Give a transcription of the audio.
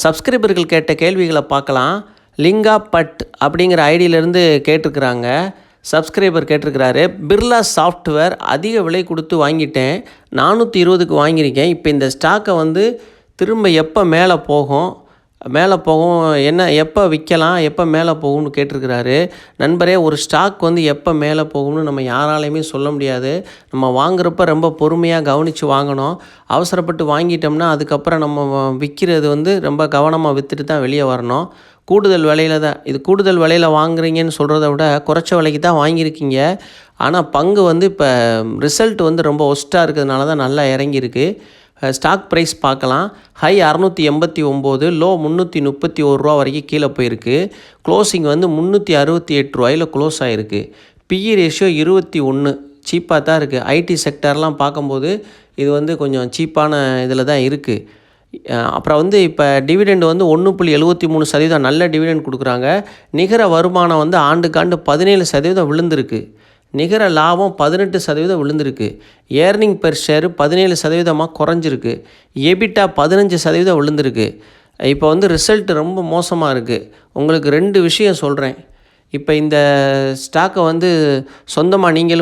சப்ஸ்கிரைபர்கள் கேட்ட கேள்விகளை பார்க்கலாம். லிங்கா பட் அப்படிங்கிற ஐடியிலேருந்து கேட்டிருக்கிறாங்க. சப்ஸ்கிரைபர் கேட்டிருக்கிறாரு, பிர்லா சாஃப்ட்வேர் அதிக விலை கொடுத்து வாங்கிட்டேன், 420க்கு வாங்கியிருக்கேன். இப்போ இந்த ஸ்டாக்கை வந்து திரும்ப எப்போ மேலே போகும் என்ன எப்போ விற்கலாம், எப்போ மேலே போகும்னு கேட்டிருக்கிறாரு. நண்பரே, ஒரு ஸ்டாக் வந்து எப்போ மேலே போகும்னு நம்ம யாராலையுமே சொல்ல முடியாது. நம்ம வாங்குறப்ப ரொம்ப பொறுமையாக கவனித்து வாங்கணும். அவசரப்பட்டு வாங்கிட்டோம்னா அதுக்கப்புறம் நம்ம விற்கிறது வந்து ரொம்ப கவனமாக விற்றுட்டு தான் வெளியே வரணும். கூடுதல் விலையில் தான் இது கூடுதல் விலையில் வாங்குறீங்கன்னு சொல்கிறத விட குறைச்ச விலைக்கு தான் வாங்கியிருக்கீங்க. ஆனால் பங்கு வந்து இப்போ ரிசல்ட் வந்து ரொம்ப ஒஸ்ட்டாக இருக்கிறதுனால தான் நல்லா இறங்கியிருக்கு. ஸ்டாக் ப்ரைஸ் பார்க்கலாம். ஹை 689, லோ 331 ரூபா வரைக்கும் கீழே போயிருக்கு. க்ளோசிங் வந்து 368 ரூபாயில் க்ளோஸ் ஆகிருக்கு. பிஇ ரேஷியோ 21, சீப்பாக தான் இருக்குது. ஐடி செக்டர்லாம் பார்க்கும்போது இது வந்து கொஞ்சம் சீப்பான இதில் தான் இருக்குது. அப்புறம் வந்து இப்போ டிவிடெண்ட் வந்து 1.73% நல்ல டிவிடெண்ட் கொடுக்குறாங்க. நிகர வருமானம் வந்து ஆண்டுக்காண்டு 17% விழுந்திருக்கு. நிகர லாபம் 18% விழுந்திருக்கு. ஏர்னிங் பெர் ஷேரு 17% குறைஞ்சிருக்கு. எபிட்டா 15% விழுந்திருக்கு. இப்போ வந்து ரிசல்ட் ரொம்ப மோசமாக இருக்குது. உங்களுக்கு 2 விஷயம் சொல்கிறேன். இப்போ இந்த ஸ்டாக்கை வந்து சொந்தமாக நீங்களும்